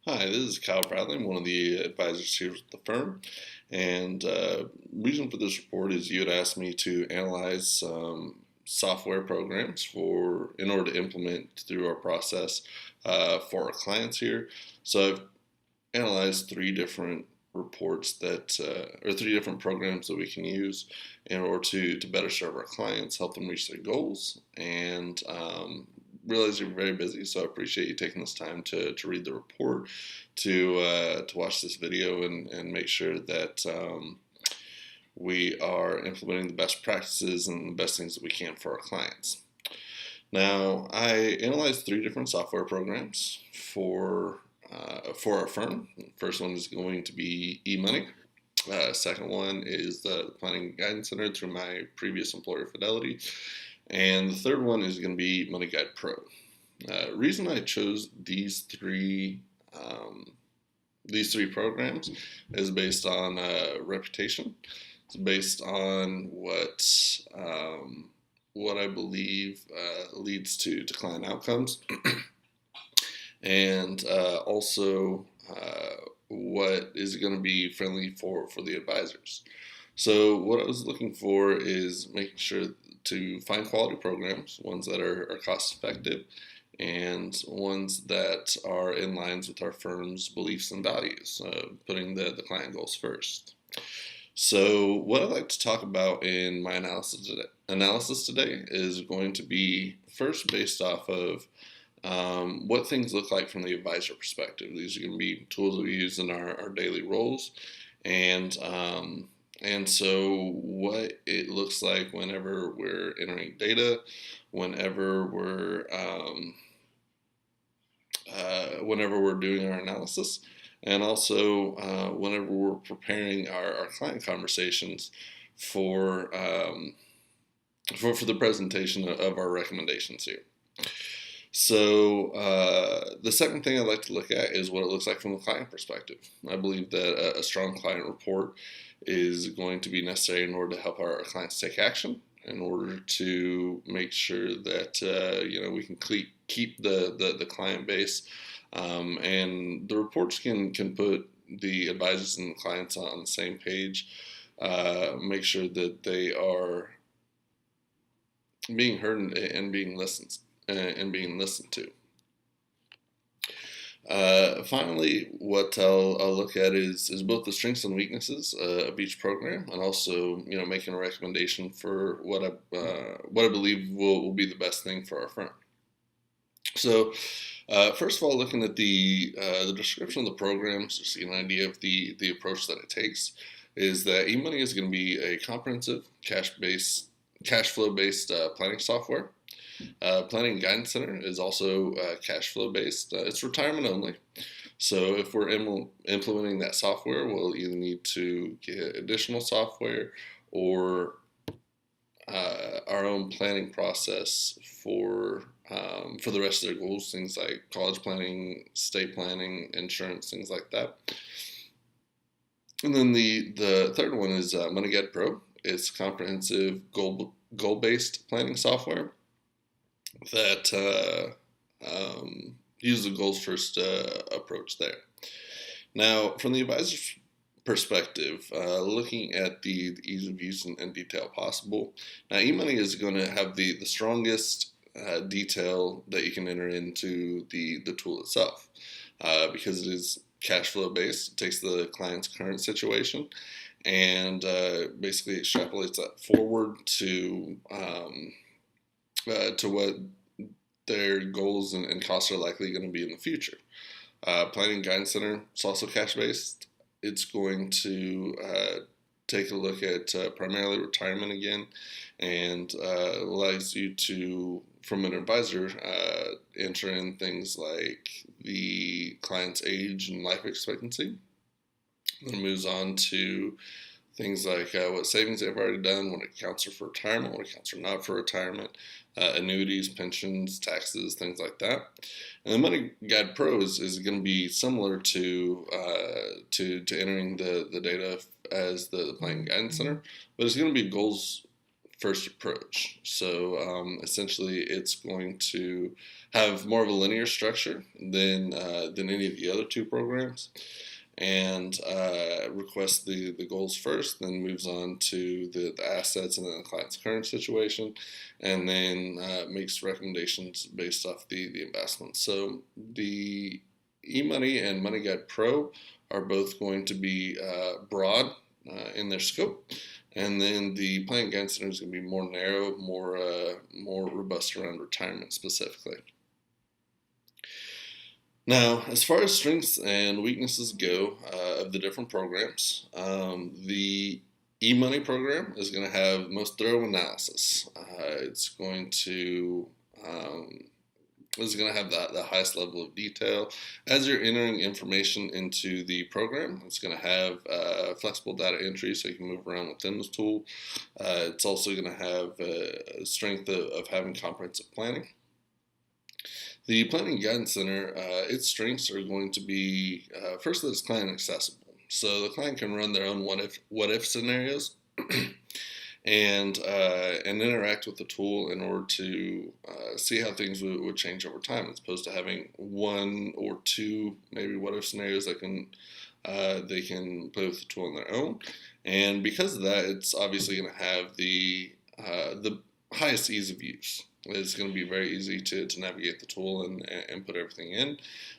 Hi, this is Kyle Bradley. I'm one of the advisors here at the firm. And reason for this report is you had asked me to analyze some software programs in order to implement through our process for our clients here. So I've analyzed three different reports or three different programs that we can use in order to better serve our clients, help them reach their goals, and realize you're very busy, so I appreciate you taking this time to read the report, to watch this video, and make sure that we are implementing the best practices and the best things that we can for our clients. Now, I analyzed three different software programs for our firm. First one is going to be eMoney. Second one is the Planning Guidance Center through my previous employer, Fidelity. And the third one is going to be Money Guide Pro. Reason I chose these three programs is based on reputation. It's based on what I believe leads to client outcomes, and also what is going to be friendly for the advisors. So what I was looking for is making sure to find quality programs, ones that are cost effective, and ones that are in lines with our firm's beliefs and values, putting the client goals first. So what I'd like to talk about in my analysis today is going to be first based off of what things look like from the advisor perspective. These are going to be tools that we use in our daily roles, and so what it looks like whenever we're entering data, whenever we're doing our analysis, and also whenever we're preparing our client conversations for for the presentation of our recommendations here. So the second thing I'd like to look at is what it looks like from the client perspective. I believe that a strong client report is going to be necessary in order to help our clients take action, in order to make sure that we can keep the client base, and the reports can put the advisors and the clients on the same page, make sure that they are being heard and being listened to. Finally, what I'll look at is both the strengths and weaknesses of each program, and also making a recommendation for what I believe will be the best thing for our firm. So, first of all, looking at the description of the programs, just to get an idea of the approach that it takes, is that eMoney is going to be a comprehensive cash flow based planning software. Planning Guidance Center is also cash flow based. It's retirement only. So if we're implementing that software, we'll either need to get additional software or our own planning process for the rest of their goals, things like college planning, estate planning, insurance, things like that. And then the third one is Money Guide Pro. It's comprehensive goal-based planning software that uses the goals first approach there. Now, from the advisor's perspective, looking at the ease of use and detail possible. Now, eMoney is going to have the strongest detail that you can enter into the tool itself, because it is cash flow based. It takes the client's current situation and basically extrapolates that forward to what their goals and costs are likely going to be in the future. Planning Guidance Center, it's also cash based. It's going to take a look at primarily retirement again, and allows you to, from an advisor, enter in things like the client's age and life expectancy. Then it moves on to things like what savings they've already done, what accounts are for retirement, what accounts are not for retirement, annuities, pensions, taxes, things like that. And the Money Guide Pro is going to be similar to entering the data as the Planning Guidance Center, but it's going to be goals first approach. So essentially, it's going to have more of a linear structure than any of the other two programs, and requests the goals first, then moves on to the assets and then the client's current situation, and then makes recommendations based off the investments. So the eMoney and MoneyGuide Pro are both going to be broad in their scope, and then the Planning Guidance Center is going to be more narrow, more robust around retirement specifically. Now, as far as strengths and weaknesses go of the different programs, the eMoney program is going to have most thorough analysis. It's going to have the highest level of detail. As you're entering information into the program, it's going to have flexible data entry so you can move around within the tool. It's also going to have a strength of having comprehensive planning. The Planning Guidance Center, its strengths are going to be, first, that it's client accessible. So the client can run their own what if scenarios and interact with the tool in order to see how things would change over time, as opposed to having one or two maybe what if scenarios that they can play with the tool on their own. And because of that, it's obviously going to have the highest ease of use. It's going to be very easy to navigate the tool and put everything in.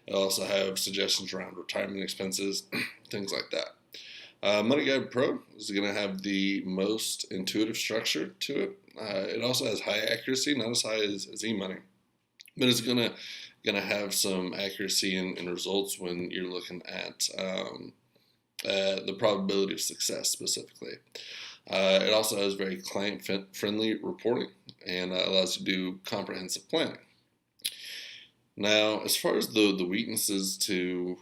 It'll also have suggestions around retirement expenses, things like that. MoneyGuide Pro is going to have the most intuitive structure to it. It also has high accuracy, not as high as eMoney, but it's going to have some accuracy in results when you're looking at the probability of success specifically. It also has very client-friendly reporting and allows you to do comprehensive planning. Now, as far as the weaknesses to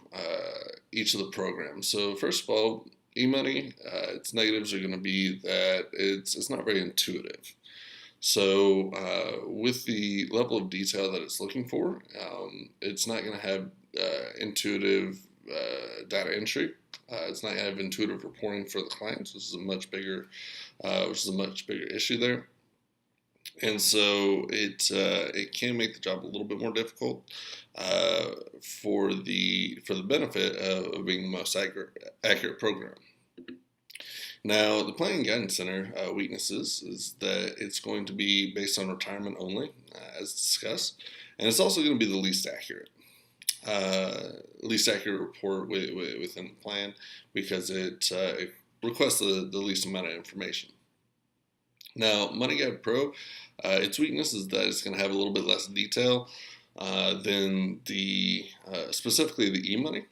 each of the programs, so first of all, eMoney, its negatives are going to be that it's not very intuitive. So with the level of detail that it's looking for, it's not going to have intuitive data entry. It's not going to have intuitive reporting for the clients, which is a much bigger issue there. And so it can make the job a little bit more difficult for the benefit of being the most accurate program. Now, the Planning Guidance Center weaknesses is that it's going to be based on retirement only, as discussed, and it's also going to be the least accurate report within the plan, because it requests the least amount of information. Now, MoneyGuide Pro, its weakness is that it's going to have a little bit less detail than specifically the eMoney,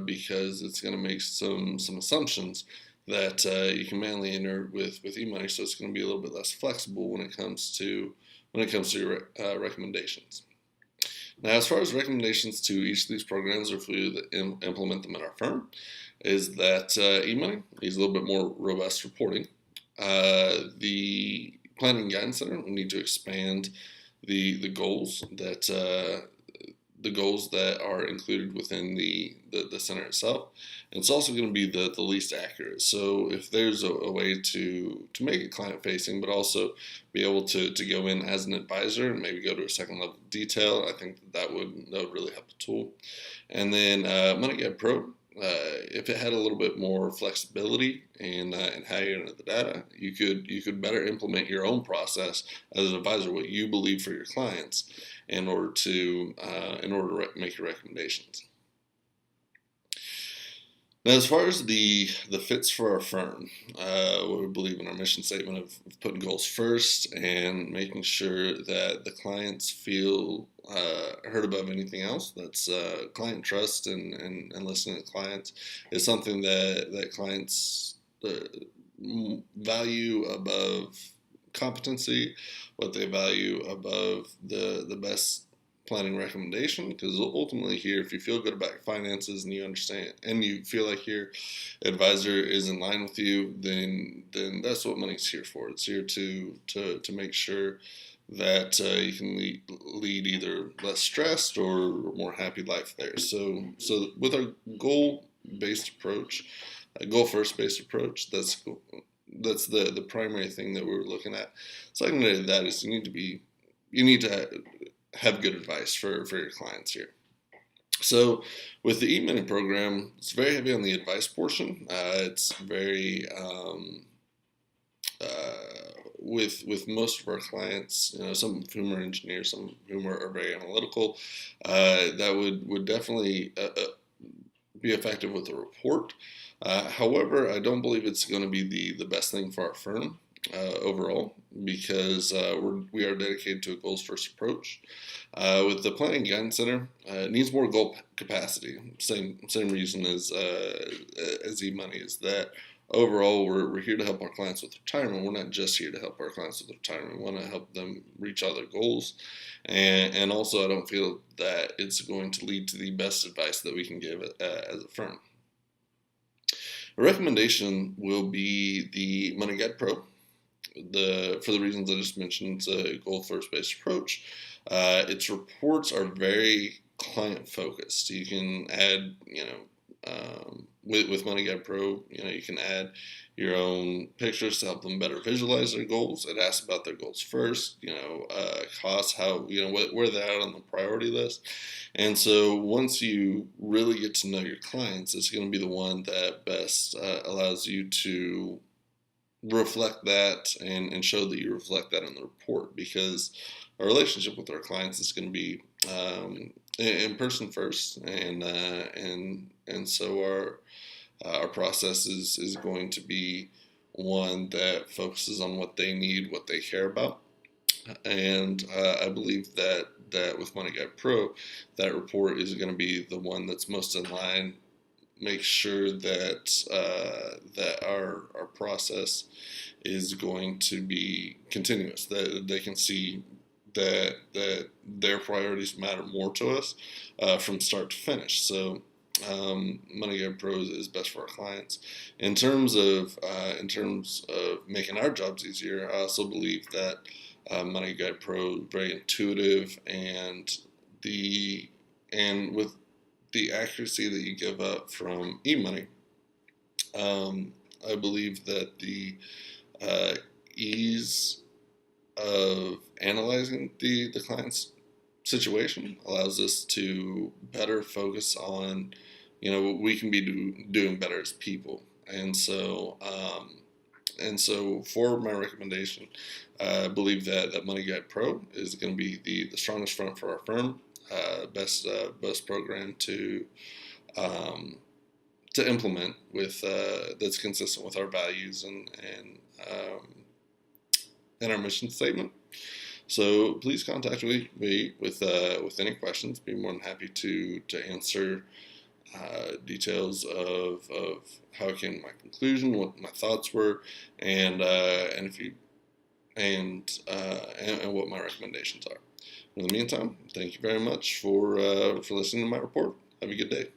because it's going to make some assumptions that you can manually enter with eMoney, so it's going to be a little bit less flexible when it comes to your recommendations. Now, as far as recommendations to each of these programs, or if we implement them in our firm, is that eMoney needs a little bit more robust reporting. The Planning Guidance Center, we need to expand the goals that are included within the center itself. And it's also going to be the least accurate. So if there's a way to make it client facing, but also be able to go in as an advisor and maybe go to a second level of detail, I think that would really help the tool. And then MoneyGuide Pro, if it had a little bit more flexibility in how you enter the data, you could better implement your own process as an advisor, what you believe for your clients, in order to make your recommendations. Now, as far as the fits for our firm, we believe in our mission statement of putting goals first and making sure that the clients feel heard above anything else. That's client trust and listening to clients is something that clients value above competency, what they value above the best planning recommendation, because ultimately here, if you feel good about your finances and you understand and you feel like your advisor is in line with you, then that's what money's here for. It's here to make sure that you can lead either less stressed or more happy life there. So with our goal first based approach, that's that's the primary thing that we were looking at. Secondary to that is you need to have good advice for your clients here. So with the e-money program, it's very heavy on the advice portion. It's very with most of our clients, some of whom are engineers, some of whom are very analytical, that would definitely be effective with a report. However, I don't believe it's going to be the best thing for our firm overall, because we are dedicated to a goals first approach. With the Planning Guidance Center, it needs more goal capacity. Same reason as e-money is that overall we're here to help our clients with retirement. We're not just here to help our clients with retirement. We want to help them reach all their goals, and also I don't feel that it's going to lead to the best advice that we can give as a firm. A recommendation will be the Money Guide Pro. For the reasons I just mentioned, it's a goal first based approach. Its reports are very client focused. You can add, with Money Guide Pro, you can add your own pictures to help them better visualize their goals. It asks about their goals first, costs, how, where they're at on the priority list. And so once you really get to know your clients, it's going to be the one that best allows you to reflect that and show that you reflect that in the report, because our relationship with our clients is going to be in person first, and so our process is going to be one that focuses on what they need, what they care about, and I believe that with Money Guide Pro, that report is going to be the one that's most in line. Make sure that that our process is going to be continuous, that they can see that their priorities matter more to us from start to finish. So Money Guide Pro is best for our clients. In terms of making our jobs easier, I also believe that Money Guide Pro is very intuitive, and with the accuracy that you give up from e-money, I believe that the ease of analyzing the client's situation allows us to better focus on, what we can be doing better as people. And so for my recommendation, I believe that Money Guide Pro is going to be the strongest front for our firm. Best program to implement with that's consistent with our values and our mission statement. So please contact me with any questions. Be more than happy to answer details of how I came to my conclusion, what my thoughts were, and what my recommendations are. In the meantime, thank you very much for listening to my report. Have a good day.